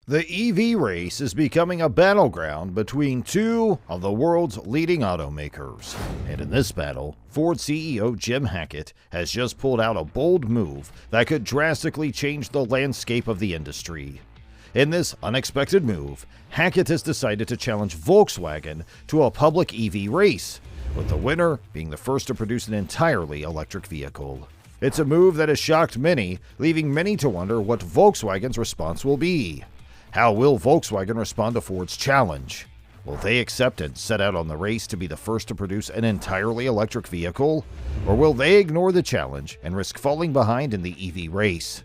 The EV race is becoming a battleground between two of the world's leading automakers. And in this battle, Ford CEO Jim Hackett has just pulled out a bold move that could drastically change the landscape of the industry. In this unexpected move, Hackett has decided to challenge Volkswagen to a public EV race, with the winner being the first to produce an entirely electric vehicle. It's a move that has shocked many, leaving many to wonder what Volkswagen's response will be. How will Volkswagen respond to Ford's challenge? Will they accept and set out on the race to be the first to produce an entirely electric vehicle? Or will they ignore the challenge and risk falling behind in the EV race?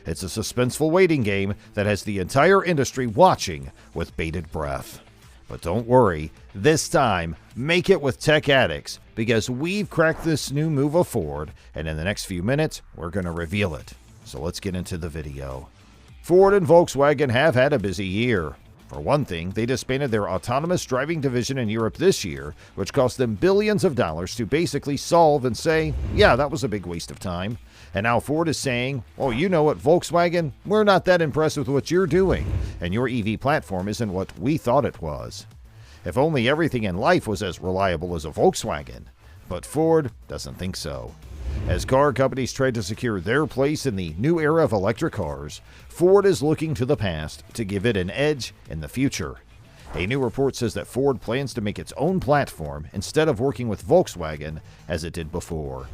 It's a suspenseful waiting game that has the entire industry watching with bated breath. But don't worry, this time, make it with Tech Addicts, because we've cracked this new move of Ford, and in the next few minutes, we're going to reveal it. So let's get into the video. Ford and Volkswagen have had a busy year. For one thing, they disbanded their autonomous driving division in Europe this year, which cost them billions of dollars to basically solve and say, yeah, that was a big waste of time. And now Ford is saying, oh, you know what, Volkswagen, we're not that impressed with what you're doing, and your EV platform isn't what we thought it was. If only everything in life was as reliable as a Volkswagen. But Ford doesn't think so. As car companies try to secure their place in the new era of electric cars, Ford is looking to the past to give it an edge in the future. A new report says that Ford plans to make its own platform instead of working with Volkswagen as it did before.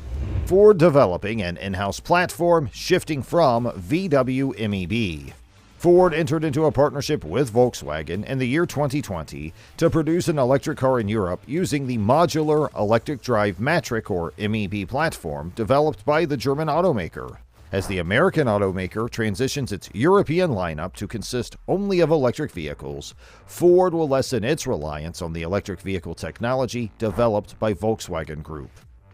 Ford developing an in-house platform shifting from VW MEB. Ford entered into a partnership with Volkswagen in the year 2020 to produce an electric car in Europe using the modular electric drive matrix or MEB platform developed by the German automaker. As the American automaker transitions its European lineup to consist only of electric vehicles, Ford will lessen its reliance on the electric vehicle technology developed by Volkswagen Group.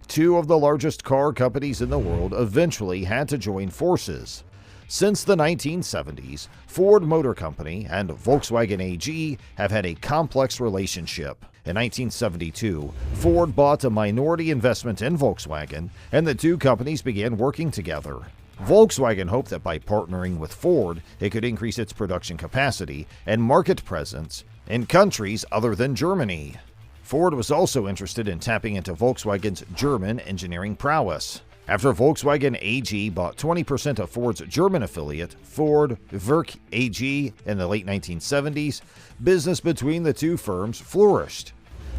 Two of the largest car companies in the world eventually had to join forces. Since the 1970s, Ford Motor Company and Volkswagen AG have had a complex relationship. In 1972, Ford bought a minority investment in Volkswagen, and the two companies began working together. Volkswagen hoped that by partnering with Ford, it could increase its production capacity and market presence in countries other than Germany. Ford was also interested in tapping into Volkswagen's German engineering prowess. After Volkswagen AG bought 20% of Ford's German affiliate, Ford Werk AG, in the late 1970s, business between the two firms flourished.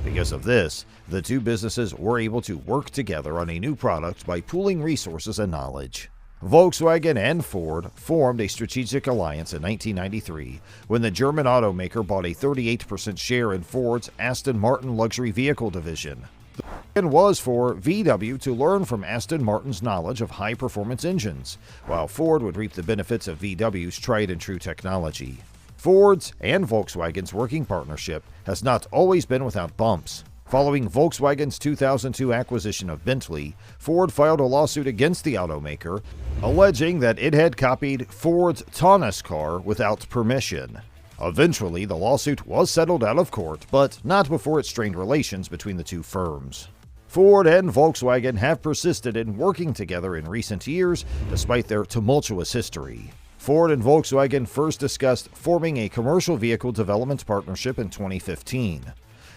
Because of this, the two businesses were able to work together on a new product by pooling resources and knowledge. Volkswagen and Ford formed a strategic alliance in 1993 when the German automaker bought a 38% share in Ford's Aston Martin luxury vehicle division. The plan was for VW to learn from Aston Martin's knowledge of high-performance engines, while Ford would reap the benefits of VW's tried-and-true technology. Ford's and Volkswagen's working partnership has not always been without bumps. Following Volkswagen's 2002 acquisition of Bentley, Ford filed a lawsuit against the automaker, alleging that it had copied Ford's Taunus car without permission. Eventually, the lawsuit was settled out of court, but not before it strained relations between the two firms. Ford and Volkswagen have persisted in working together in recent years, despite their tumultuous history. Ford and Volkswagen first discussed forming a commercial vehicle development partnership in 2015.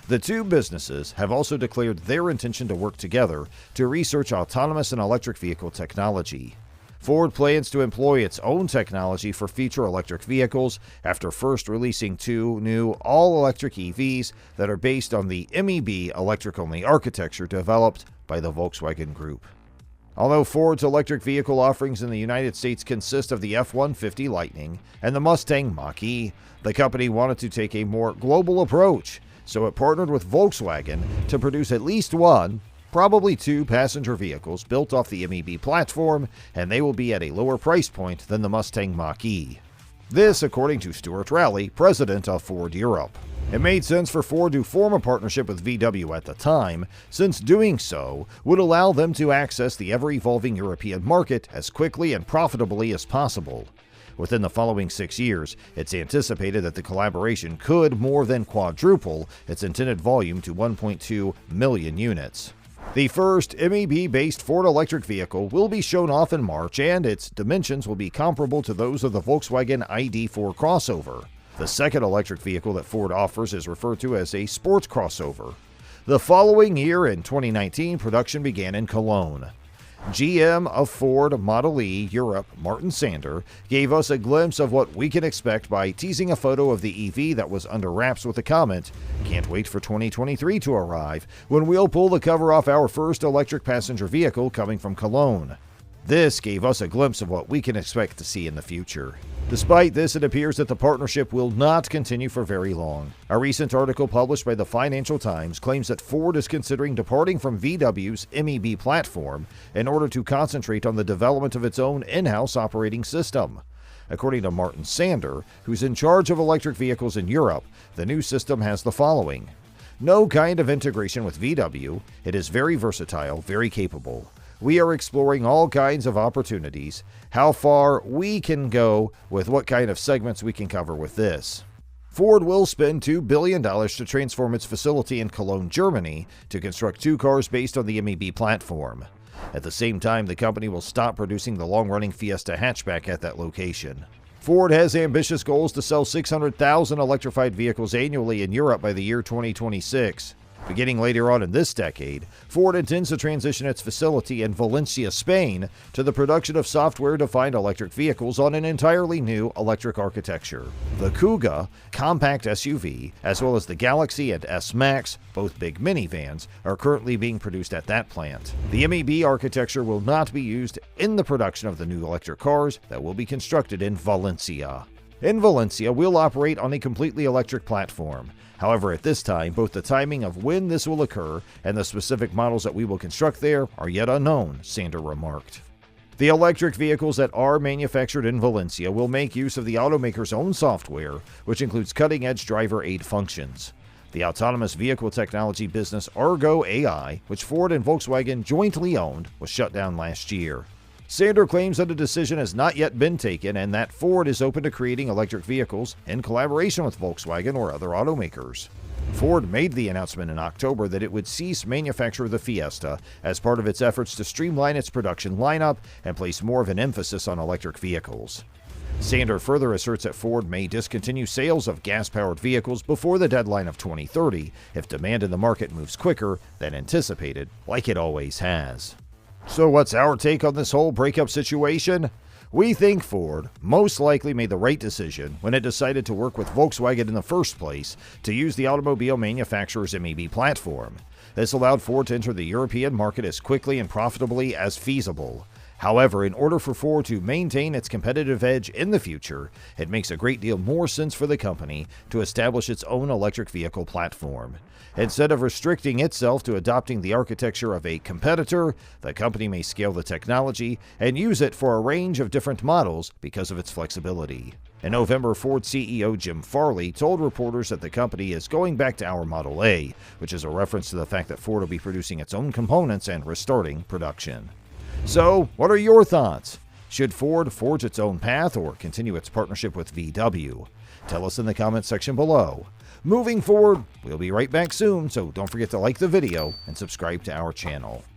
The two businesses have also declared their intention to work together to research autonomous and electric vehicle technology. Ford plans to employ its own technology for future electric vehicles after first releasing two new all-electric EVs that are based on the MEB electric-only architecture developed by the Volkswagen Group. Although Ford's electric vehicle offerings in the United States consist of the F-150 Lightning and the Mustang Mach-E, the company wanted to take a more global approach, so it partnered with Volkswagen to produce at least one, probably two passenger vehicles built off the MEB platform, and they will be at a lower price point than the Mustang Mach-E. This, according to Stuart Rowley, president of Ford Europe. It made sense for Ford to form a partnership with VW at the time, since doing so would allow them to access the ever-evolving European market as quickly and profitably as possible. Within the following 6 years, it's anticipated that the collaboration could more than quadruple its intended volume to 1.2 million units. The first MEB-based Ford electric vehicle will be shown off in March, and its dimensions will be comparable to those of the Volkswagen ID.4 crossover. The second electric vehicle that Ford offers is referred to as a sports crossover. The following year, in 2019, production began in Cologne. GM of Ford Model E Europe, Martin Sander, gave us a glimpse of what we can expect by teasing a photo of the EV that was under wraps with the comment, "Can't wait for 2023 to arrive, when we'll pull the cover off our first electric passenger vehicle coming from Cologne." This gave us a glimpse of what we can expect to see in the future. Despite this, it appears that the partnership will not continue for very long. A recent article published by the Financial Times claims that Ford is considering departing from VW's MEB platform in order to concentrate on the development of its own in-house operating system. According to Martin Sander, who's in charge of electric vehicles in Europe, the new system has the following: no kind of integration with VW. It is very versatile, very capable. We are exploring all kinds of opportunities, how far we can go with what kind of segments we can cover with this. Ford will spend $2 billion to transform its facility in Cologne, Germany, to construct 2 cars based on the MEB platform. At the same time, the company will stop producing the long-running Fiesta hatchback at that location. Ford has ambitious goals to sell 600,000 electrified vehicles annually in Europe by the year 2026. Beginning later on in this decade, Ford intends to transition its facility in Valencia, Spain, to the production of software-defined electric vehicles on an entirely new electric architecture. The Kuga, compact SUV, as well as the Galaxy and S-Max, both big minivans, are currently being produced at that plant. The MEB architecture will not be used in the production of the new electric cars that will be constructed in Valencia. In Valencia, we'll operate on a completely electric platform. However, at this time, both the timing of when this will occur and the specific models that we will construct there are yet unknown, Sander remarked. The electric vehicles that are manufactured in Valencia will make use of the automaker's own software, which includes cutting-edge driver aid functions. The autonomous vehicle technology business Argo AI, which Ford and Volkswagen jointly owned, was shut down last year. Sander claims that a decision has not yet been taken and that Ford is open to creating electric vehicles in collaboration with Volkswagen or other automakers. Ford made the announcement in October that it would cease manufacture the Fiesta as part of its efforts to streamline its production lineup and place more of an emphasis on electric vehicles. Sander further asserts that Ford may discontinue sales of gas-powered vehicles before the deadline of 2030 if demand in the market moves quicker than anticipated, like it always has. So what's our take on this whole breakup situation? We think Ford most likely made the right decision when it decided to work with Volkswagen in the first place to use the automobile manufacturer's MEB platform. This allowed Ford to enter the European market as quickly and profitably as feasible. However, in order for Ford to maintain its competitive edge in the future, it makes a great deal more sense for the company to establish its own electric vehicle platform. Instead of restricting itself to adopting the architecture of a competitor, the company may scale the technology and use it for a range of different models because of its flexibility. In November, Ford CEO Jim Farley told reporters that the company is going back to our Model A, which is a reference to the fact that Ford will be producing its own components and restarting production. So, what are your thoughts? Should Ford forge its own path or continue its partnership with VW? Tell us in the comments section below. Moving forward, we'll be right back soon, so don't forget to like the video and subscribe to our channel.